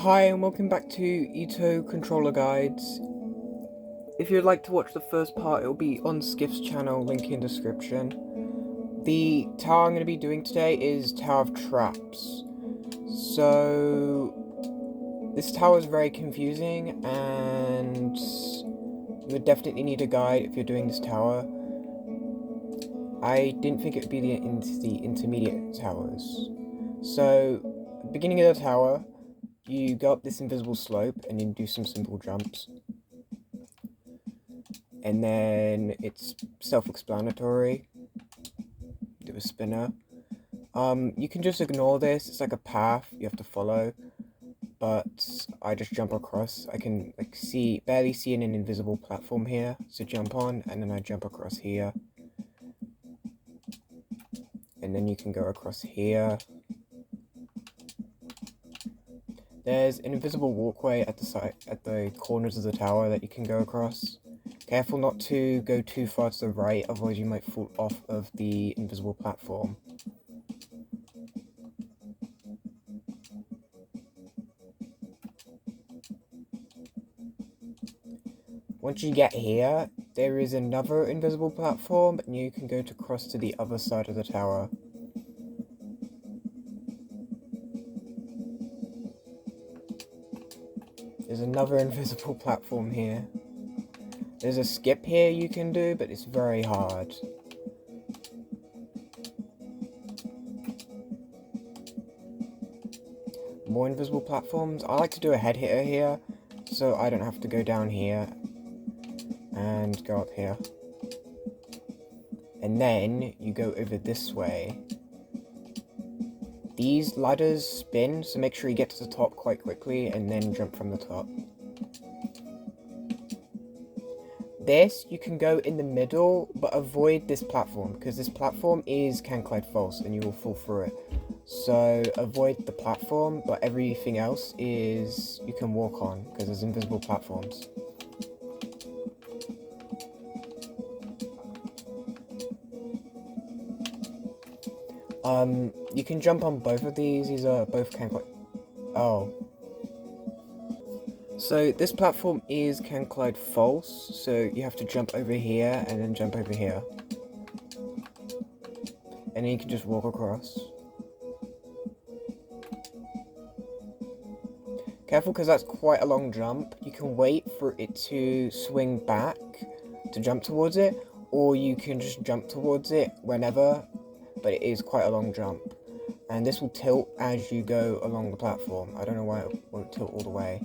Hi and welcome back to EToH Controller Guides. If you'd like to watch the first part, it'll be on Skiff's channel, link in description. The tower I'm going to be doing today is Tower of Traps. So, this tower is very confusing and you would definitely need a guide if you're doing this tower. I didn't think it would be the intermediate towers. So, beginning of the tower, you go up this invisible slope and you do some simple jumps. And then it's self-explanatory. Do a spinner. You can just ignore this. It's like a path you have to follow. But I just jump across. I can barely see an invisible platform here to jump on, and then I jump across here. And then you can go across here. There's an invisible walkway at the corners of the tower that you can go across. Careful not to go too far to the right, otherwise you might fall off of the invisible platform. Once you get here, there is another invisible platform, and you can go across to the other side of the tower. There's another invisible platform here. There's a skip here you can do, but it's very hard. More invisible platforms. I like to do a head hitter here, so I don't have to go down here and go up here. And then you go over this way. These ladders spin, so make sure you get to the top quite quickly and then jump from the top. This, you can go in the middle, but avoid this platform, because this platform is can-clad false and you will fall through it. So avoid the platform, but everything else is you can walk on, because there's invisible platforms. You can jump on both of these. These are both can-clad. Oh. So this platform is can-clad false, so you have to jump over here and then jump over here. And then you can just walk across. Careful, because that's quite a long jump. You can wait for it to swing back to jump towards it, or you can just jump towards it whenever, but it is quite a long jump. And this will tilt as you go along the platform. I don't know why it won't tilt all the way.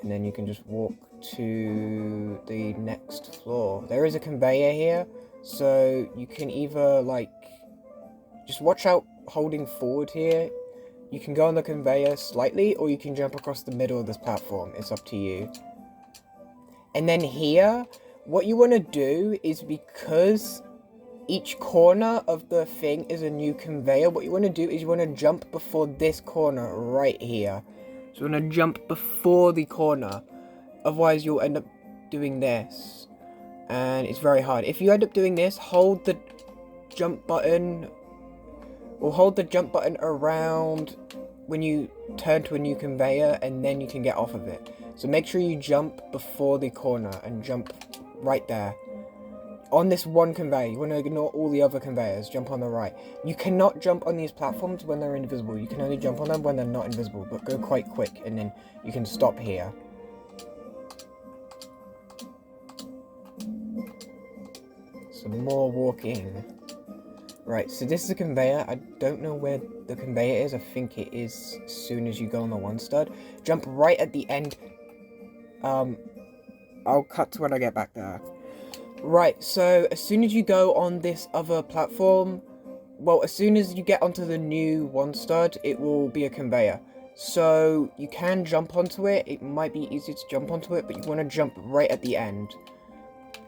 And then you can just walk to the next floor. There is a conveyor here, so you can either, just watch out holding forward here. You can go on the conveyor slightly, or you can jump across the middle of this platform. It's up to you. And then here, what you want to do is, because each corner of the thing is a new conveyor, what you want to do is you want to jump before this corner right here. So you want to jump before the corner, otherwise you'll end up doing this, and it's very hard. If you end up doing this, hold the jump button, or hold the jump button around when you turn to a new conveyor, and then you can get off of it. So make sure you jump before the corner, and jump right there. On this one conveyor, you want to ignore all the other conveyors, jump on the right. You cannot jump on these platforms when they're invisible. You can only jump on them when they're not invisible, but go quite quick, and then you can stop here. Some more walking. Right, so this is a conveyor. I don't know where the conveyor is. I think it is as soon as you go on the one stud. Jump right at the end. I'll cut to when I get back there. Right, so as soon as you go on this other platform, well, as soon as you get onto the new one stud, it will be a conveyor. So you can jump onto it. It might be easy to jump onto it, but you want to jump right at the end.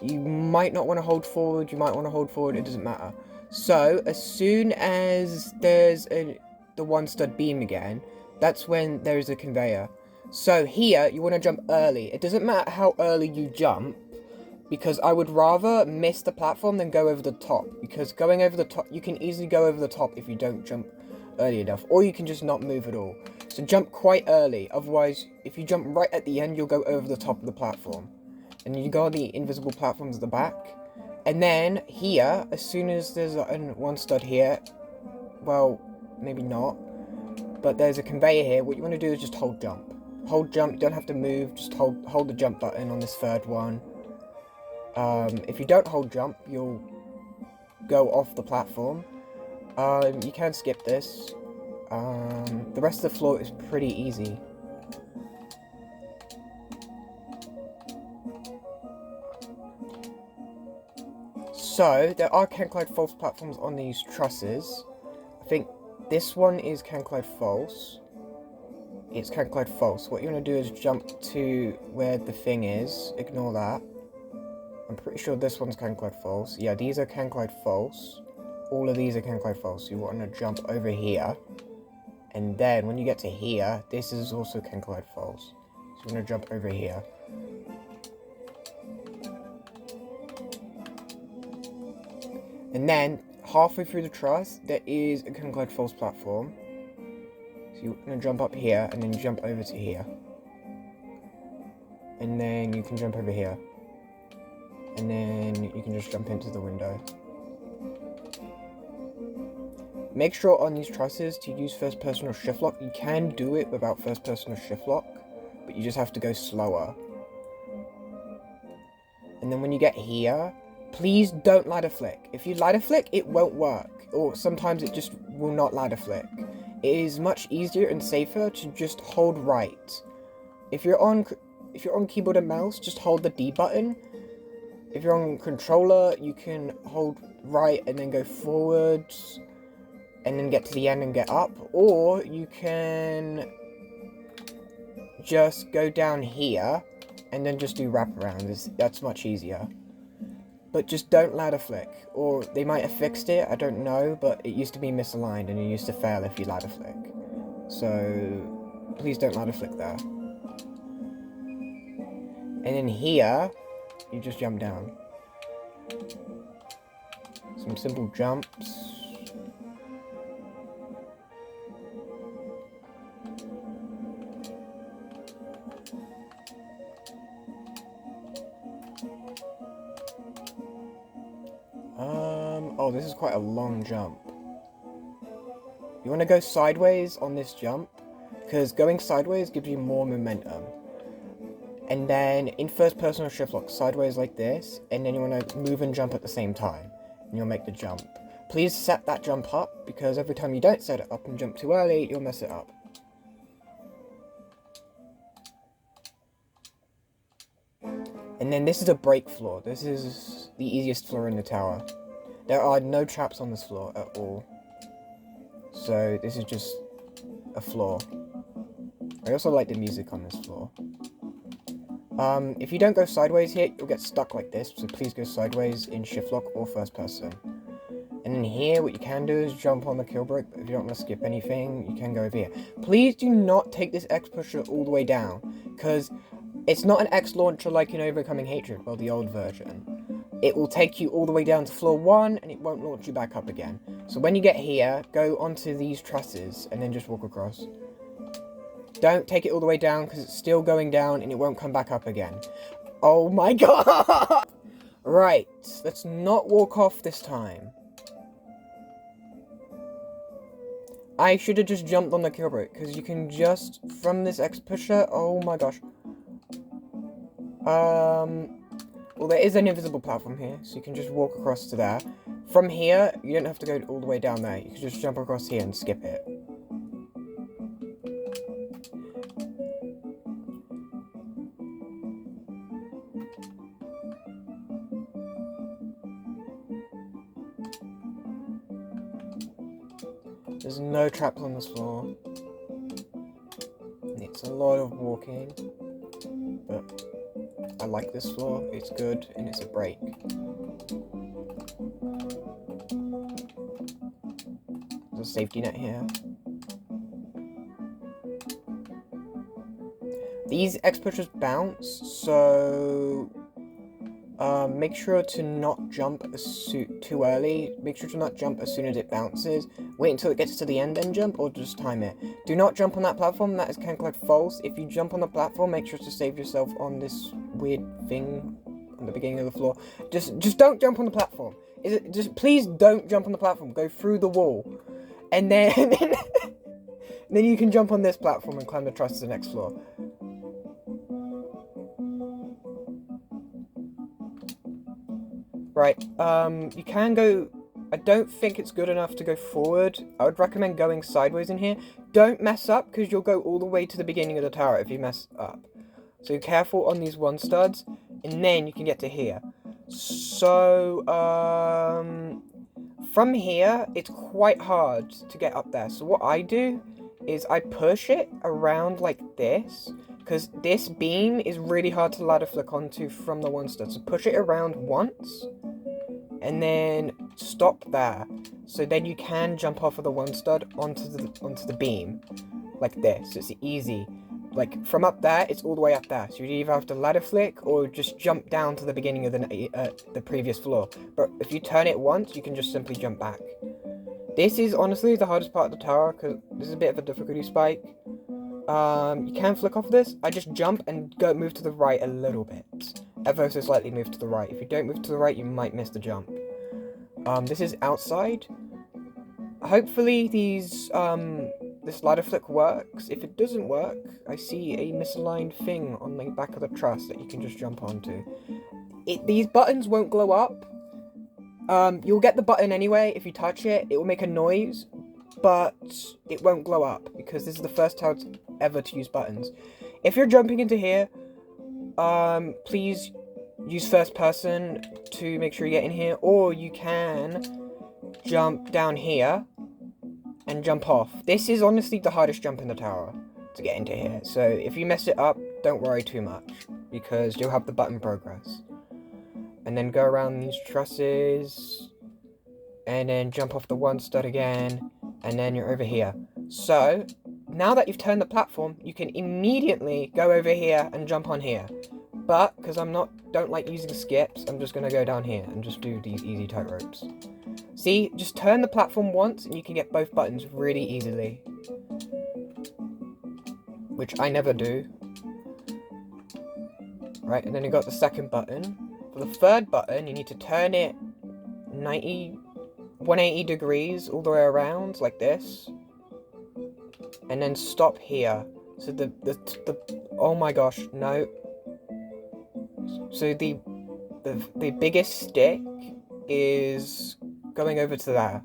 You might not want to hold forward. You might want to hold forward. It doesn't matter. So as soon as there's the one stud beam again, that's when there is a conveyor. So here, you want to jump early. It doesn't matter how early you jump, because I would rather miss the platform than go over the top. Because going over the top, you can easily go over the top if you don't jump early enough. Or you can just not move at all. So jump quite early, otherwise, if you jump right at the end, you'll go over the top of the platform. And you go on the invisible platforms at the back. And then, here, as soon as there's one stud here, well, maybe not, but there's a conveyor here, what you want to do is just hold jump. Hold jump, you don't have to move, just hold the jump button on this third one. If you don't hold jump, you'll go off the platform. You can skip this. The rest of the floor is pretty easy. So, there are Canclide false platforms on these trusses. I think this one is Canclide false. It's Canclide false. What you want to do is jump to where the thing is. Ignore that. I'm pretty sure this one's Canclide false. Yeah, these are Canclide false. All of these are Canclide false. You want to jump over here. And then, when you get to here, this is also Canclide false. So you want to jump over here. And then, halfway through the truss, there is a Canclide false platform. So you're going to jump up here, and then jump over to here. And then you can jump over here. And then you can just jump into the window. Make sure on these trusses to use first person or shift lock. You can do it without first person or shift lock, but you just have to go slower. And then when you get here, please don't ladder flick. If you ladder flick, it won't work. Or sometimes it just will not ladder flick. It is much easier and safer to just hold right. If you're on keyboard and mouse, just hold the D button. If you're on controller, you can hold right and then go forwards. And then get to the end and get up. Or you can just go down here and then just do wraparound. That's much easier. But just don't ladder flick. Or they might have fixed it, I don't know, but it used to be misaligned and it used to fail if you ladder flick. So please don't ladder flick there. And then here, you just jump down. Some simple jumps. Oh, this is quite a long jump. You want to go sideways on this jump, because going sideways gives you more momentum. And then in first person or shift lock, sideways like this, and then you want to move and jump at the same time, and you'll make the jump. Please set that jump up, because every time you don't set it up and jump too early, you'll mess it up. And then this is a break floor. This is the easiest floor in the tower. There are no traps on this floor at all. So this is just a floor. I also like the music on this floor. If you don't go sideways here, you'll get stuck like this. So please go sideways in shift lock or first person. And then here, what you can do is jump on the kill brick. But if you don't want to skip anything, you can go over here. Please do not take this X pusher all the way down, because it's not an X launcher like in Overcoming Hatred, well, the old version. It will take you all the way down to floor 1, and it won't launch you back up again. So when you get here, go onto these trusses, and then just walk across. Don't take it all the way down, because it's still going down, and it won't come back up again. Oh my god! Right, let's not walk off this time. I should have just jumped on the kill brick, because you can just, from this X pusher, oh my gosh. Well, there is an invisible platform here, so you can just walk across to there. From here, you don't have to go all the way down there. You can just jump across here and skip it. There's no traps on this floor. It's a lot of walking, but I like this floor. It's good, and it's a break. There's a safety net here. These X pushers bounce, so Make sure to not jump too early. Make sure to not jump as soon as it bounces. Wait until it gets to the end, then jump, or just time it. Do not jump on that platform. That is kind of like false. If you jump on the platform, make sure to save yourself on this weird thing on the beginning of the floor. Just don't jump on the platform. Please don't jump on the platform. Go through the wall, and then then you can jump on this platform and climb the truss to the next floor. Right, you can go... I don't think it's good enough to go forward. I would recommend going sideways in here. Don't mess up, because you'll go all the way to the beginning of the tower if you mess up. So careful on these one studs, and then you can get to here. So, from here, it's quite hard to get up there. So what I do is I push it around like this, because this beam is really hard to ladder flick onto from the one stud. So push it around once, and then stop there. So then you can jump off of the one stud onto the beam, like this. It's easy. Like, from up there, it's all the way up there. So you either have to ladder flick, or just jump down to the beginning of the previous floor. But if you turn it once, you can just simply jump back. This is honestly the hardest part of the tower, because this is a bit of a difficulty spike. You can flick off this. I just jump and move to the right a little bit. Ever so slightly move to the right. If you don't move to the right, you might miss the jump. This is outside. Hopefully this ladder flick works. If it doesn't work, I see a misaligned thing on the back of the truss that you can just jump onto. These buttons won't glow up. You'll get the button anyway. If you touch it, it will make a noise, but it won't glow up, because this is the first time ever to use buttons. If you're jumping into here, please use first person to make sure you get in here, or you can jump down here and jump off. This is honestly the hardest jump in the tower to get into here, so if you mess it up, don't worry too much, because you'll have the button progress. And then go around these trusses, and then jump off the one stud again, and then you're over here. So, now that you've turned the platform, you can immediately go over here and jump on here. But, because don't like using skips, I'm just going to go down here and just do these easy tight ropes. See, just turn the platform once, and you can get both buttons really easily. Which I never do. Right, and then you got the second button. For the third button, you need to turn it 180 degrees all the way around, like this. And then stop here. So oh my gosh, no. So the biggest stick is going over to there.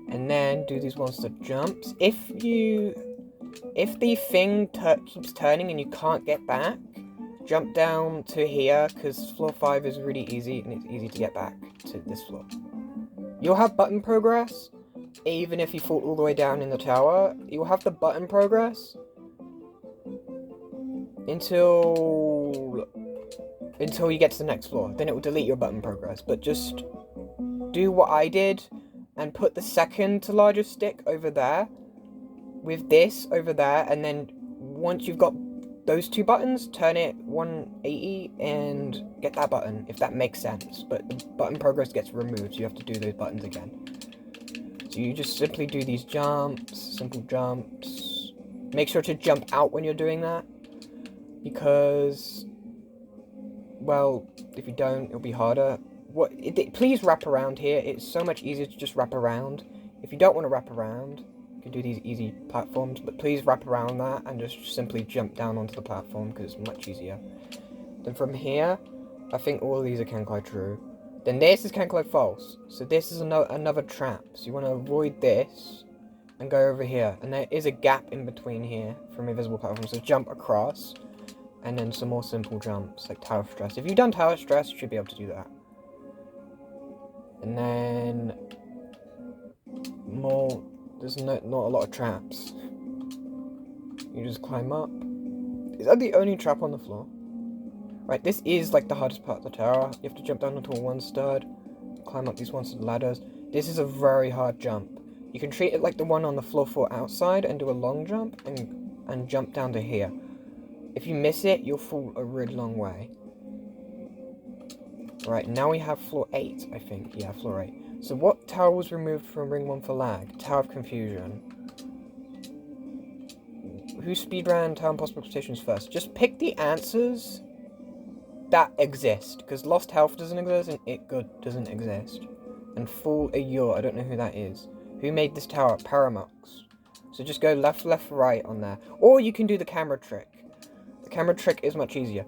And then do these one-step jumps. If the thing keeps turning and you can't get back, jump down to here, because floor 5 is really easy, and it's easy to get back to this floor. You'll have button progress, even if you fall all the way down in the tower. You'll have the button progress until you get to the next floor. Then it will delete your button progress. But just do what I did, and put the second to largest stick over there, with this over there, and then once you've got those two buttons, turn it 180 and get that button, if that makes sense. But the button progress gets removed, so you have to do those buttons again. So you just simply do these jumps, simple jumps. Make sure to jump out when you're doing that, because, well, if you don't, it'll be harder. Please wrap around here. It's so much easier to just wrap around. If you don't want to wrap around, you can do these easy platforms, but please wrap around that and just simply jump down onto the platform, because it's much easier. Then from here, I think all of these are Kenkai true. Then this is Kenkai false. So this is another trap. So you want to avoid this and go over here. And there is a gap in between here from invisible platforms. So jump across, and then some more simple jumps, like tower stress. If you've done tower stress, you should be able to do that. And then more, there's not a lot of traps. You just climb up. Is that the only trap on the floor? Right, this is like the hardest part of the tower. You have to jump down onto a one stud, climb up these one stud ladders. This is a very hard jump. You can treat it like the one on the floor 4 outside and do a long jump and jump down to here. If you miss it, you'll fall a really long way. Right, now we have floor 8, I think. Yeah, floor 8. So what tower was removed from Ring 1 for lag? Tower of Confusion. Who speedran Tower Impossible Expectations first? Just pick the answers that exist, because Lost Health doesn't exist and It Good doesn't exist. And Fool Ayur, I don't know who that is. Who made this tower? Paramux. So just go left, left, right on there. Or you can do the camera trick. The camera trick is much easier.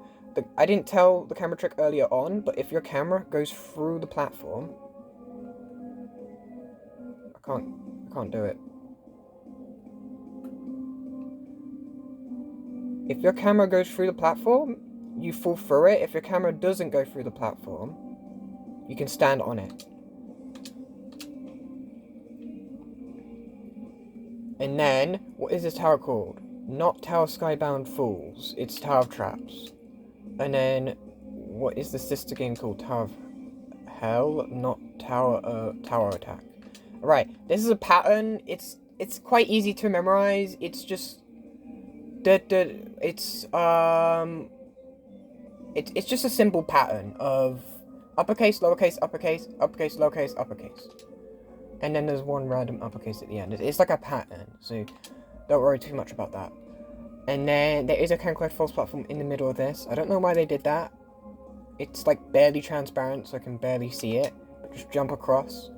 I didn't tell the camera trick earlier on, but if your camera goes through the platform... I can't do it. If your camera goes through the platform, you fall through it. If your camera doesn't go through the platform, you can stand on it. And then, what is this tower called? Not Tower Skybound Fools, it's Tower of Traps. And then, what is the sister game called? Tower of Hell? Not Tower Attack. Right, this is a pattern. It's quite easy to memorize. It's just... It's just a simple pattern of uppercase, lowercase, uppercase, uppercase, lowercase, uppercase. And then there's one random uppercase at the end. It's like a pattern, so don't worry too much about that. And then there is a Cancloud Falls platform in the middle of this. I don't know why they did that. It's like barely transparent, so I can barely see it. But just jump across.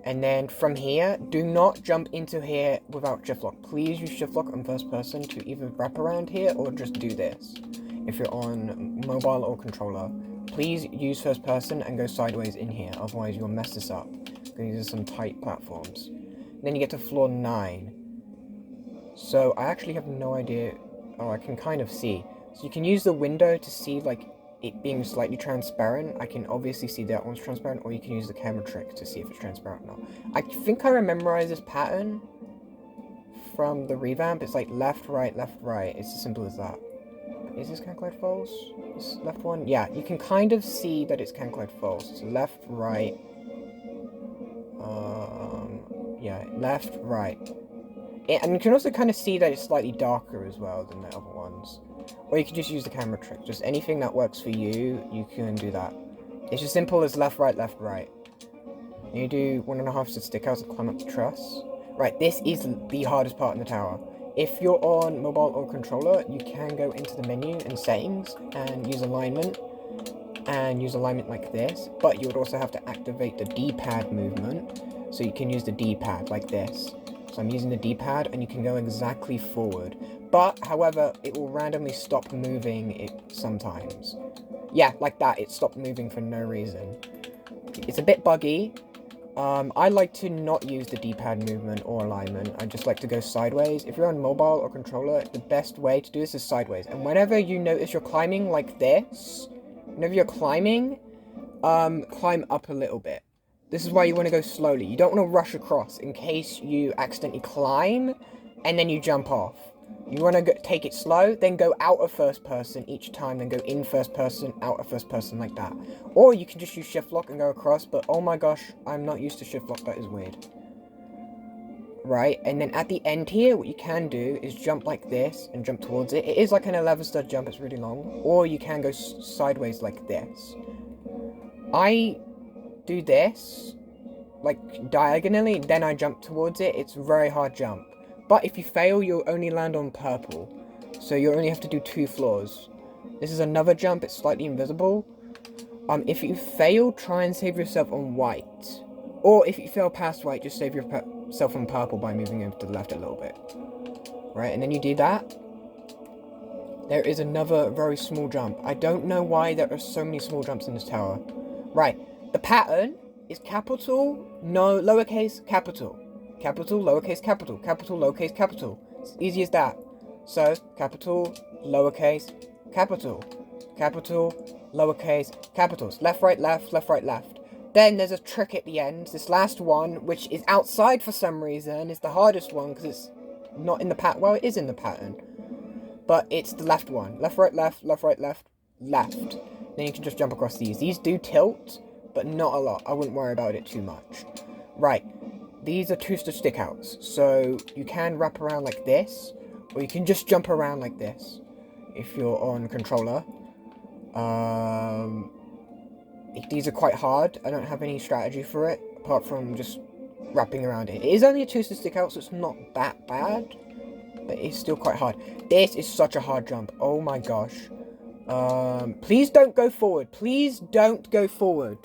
And then from here, do not jump into here without shift lock. Please use shift lock on first person to either wrap around here or just do this. If you're on mobile or controller, please use first person and go sideways in here. Otherwise you'll mess this up. These are some tight platforms. And then you get to floor 9. So I actually have no idea. Oh, I can kind of see. So you can use the window to see like it being slightly transparent. I can obviously see that one's transparent, or you can use the camera trick to see if it's transparent or not. I think I memorized this pattern from the revamp. It's like left, right, left, right. It's as simple as that. Is this Cancloud Falls? This left one? Yeah, you can kind of see that it's Cancloud Falls. It's left, right. Yeah, left, right. And you can also kind of see that it's slightly darker as well than the other ones. Or you can just use the camera trick. Just anything that works for you, you can do that. It's as simple as left, right, left, right. You do 1.5 to stick out and climb up the truss. Right, this is the hardest part in the tower. If you're on mobile or controller, you can go into the menu and settings and use alignment. And use alignment like this. But you would also have to activate the D-pad movement. So you can use the D-pad like this. So I'm using the D-pad and you can go exactly forward. But, however, it will randomly stop moving it sometimes. Yeah, like that. It stopped moving for no reason. It's a bit buggy. I like to not use the D-pad movement or alignment. I just like to go sideways. If you're on mobile or controller, the best way to do this is sideways. And whenever you notice you're climbing like this, whenever you're climbing, climb up a little bit. This is why you want to go slowly. You don't want to rush across in case you accidentally climb and then you jump off. You want to take it slow, then go out of first person each time, then go in first person, out of first person, like that. Or you can just use shift lock and go across, but oh my gosh, I'm not used to shift lock, that is weird. Right, and then at the end here, what you can do is jump like this and jump towards it. It is like an 11 stud jump, it's really long. Or you can go sideways like this. I do this, like diagonally, then I jump towards it. It's a very hard jump. But if you fail, you'll only land on purple. So you only have to do 2 floors. This is another jump, it's slightly invisible. If you fail, try and save yourself on white. Or if you fail past white, just save yourself on purple by moving over to the left a little bit. Right, and then you do that. There is another very small jump. I don't know why there are so many small jumps in this tower. Right, the pattern is capital, no, lowercase, capital. Capital, lowercase, capital. Capital, lowercase, capital. It's easy as that. So, capital, lowercase, capital. Capital, lowercase, capitals. Left, right, left, left, right, left. Then there's a trick at the end. This last one, which is outside for some reason, is the hardest one because it's not in the pattern. Well, it is in the pattern. But it's the left one. Left, right, left, left, right, left, left. Then you can just jump across these. These do tilt, but not a lot. I wouldn't worry about it too much. Right. these are two-star stickouts. So you can wrap around like this, or you can just jump around like this if you're on controller. These are quite hard. I don't have any strategy for it, apart from just wrapping around it. It is only a two-star stickout, so it's not that bad, but it's still quite hard. This is such a hard jump. Oh my gosh. Please don't go forward. Please don't go forward.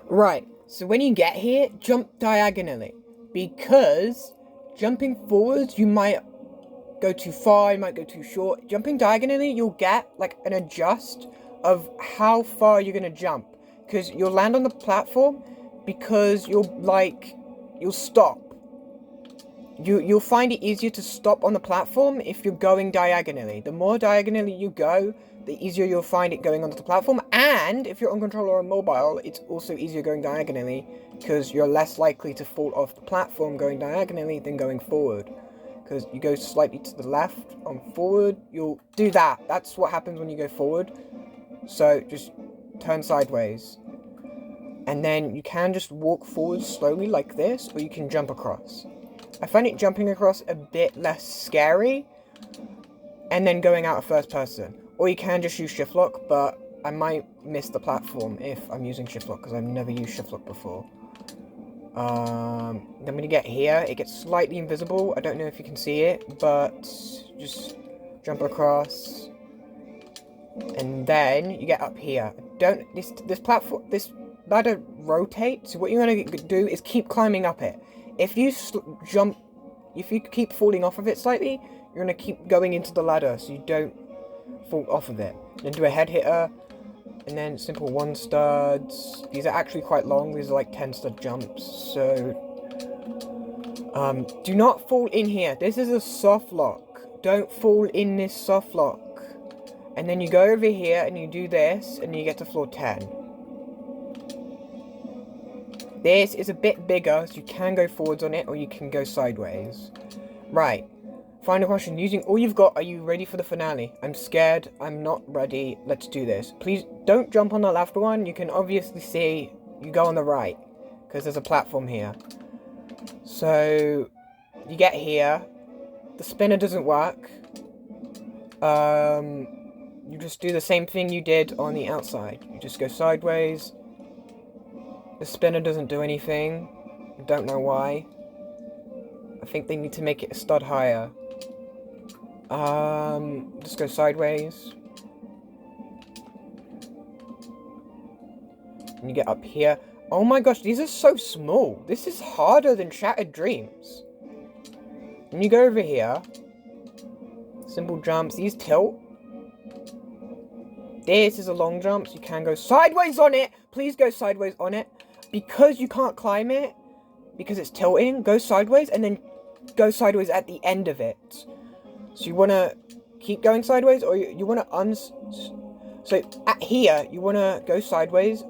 Right, so when you get here, jump diagonally. Because jumping forwards, you might go too far, you might go too short. Jumping diagonally, you'll get like an adjust of how far you're gonna jump. Because you'll land on the platform, because you'll stop. You'll find it easier to stop on the platform if you're going diagonally. The more diagonally you go, the easier you'll find it going onto the platform. And if you're on controller or mobile, it's also easier going diagonally, because you're less likely to fall off the platform going diagonally than going forward. Because you go slightly to the left on forward, you'll do that. That's what happens when you go forward. So just turn sideways. And then you can just walk forward slowly like this, or you can jump across. I find it jumping across a bit less scary, and then going out of first person. Or you can just use shift lock, but I might miss the platform if I'm using shift lock, because I've never used shift lock before. Then when you get here, it gets slightly invisible. I don't know if you can see it, but just jump across. And then you get up here. This ladder rotates, so what you're going to do is keep climbing up it. If you keep falling off of it slightly, you're going to keep going into the ladder, so you don't fall off of it. Then do a head hitter, and then simple 1 studs. These are actually quite long, these are like 10 stud jumps, so do not fall in here. This is a soft lock. Don't fall in this soft lock. And then you go over here and you do this, and you get to floor 10. This is a bit bigger, so you can go forwards on it, or you can go sideways. Right. Final question. Using all you've got, are you ready for the finale? I'm scared. I'm not ready. Let's do this. Please don't jump on the left one. You can obviously see you go on the right, because there's a platform here. So you get here. The spinner doesn't work. You just do the same thing you did on the outside. You just go sideways. The spinner doesn't do anything. I don't know why. I think they need to make it a stud higher. Just go sideways. And you get up here. Oh my gosh, these are so small. This is harder than Shattered Dreams. And you go over here. Simple jumps. These tilt. This is a long jump, so you can go sideways on it. Please go sideways on it. Because you can't climb it, because it's tilting, go sideways, and then go sideways at the end of it. So you want to keep going sideways, or you want to so at here, you want to go sideways.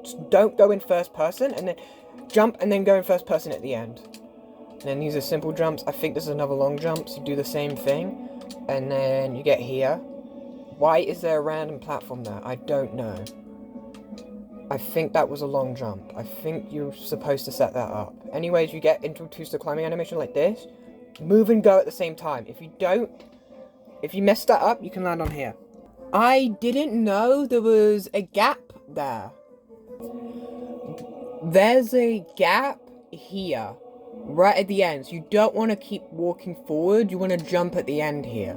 Just don't go in first person, and then jump, and then go in first person at the end. And then these are simple jumps. I think this is another long jump, so you do the same thing. And then you get here. Why is there a random platform there? I don't know. I think that was a long jump. I think you're supposed to set that up. Anyways, you get into a two-star climbing animation like this. Move and go at the same time. If you mess that up, you can land on here. I didn't know there was a gap there. There's a gap here, right at the end. So you don't want to keep walking forward. You want to jump at the end here.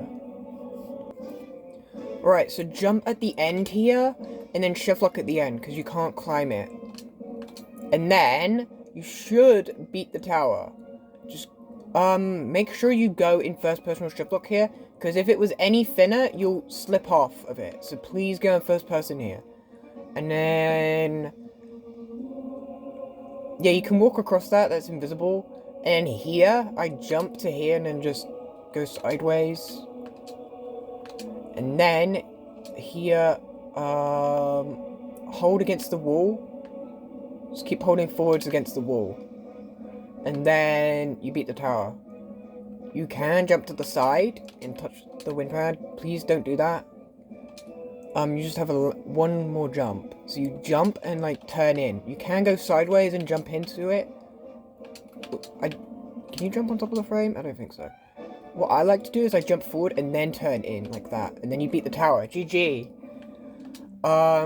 Right, so jump at the end here, and then shift lock at the end, because you can't climb it. And then, you should beat the tower. Just, make sure you go in first person with shift lock here, because if it was any thinner, you'll slip off of it. So please go in first person here. And then, yeah, you can walk across that's invisible. And here, I jump to here, and then just go sideways. And then, here, hold against the wall. Just keep holding forwards against the wall. And then, you beat the tower. You can jump to the side and touch the wind pad. Please don't do that. You just have one more jump. So you jump and, like, turn in. You can go sideways and jump into it. Can you jump on top of the frame? I don't think so. What I like to do is I jump forward and then turn in like that, and then you beat the tower. GG. I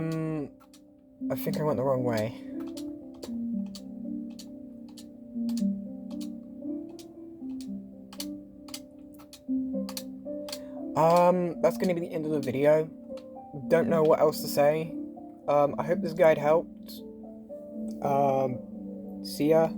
think I went the wrong way. That's gonna be the end of the video. Don't know what else to say. I hope this guide helped. See ya.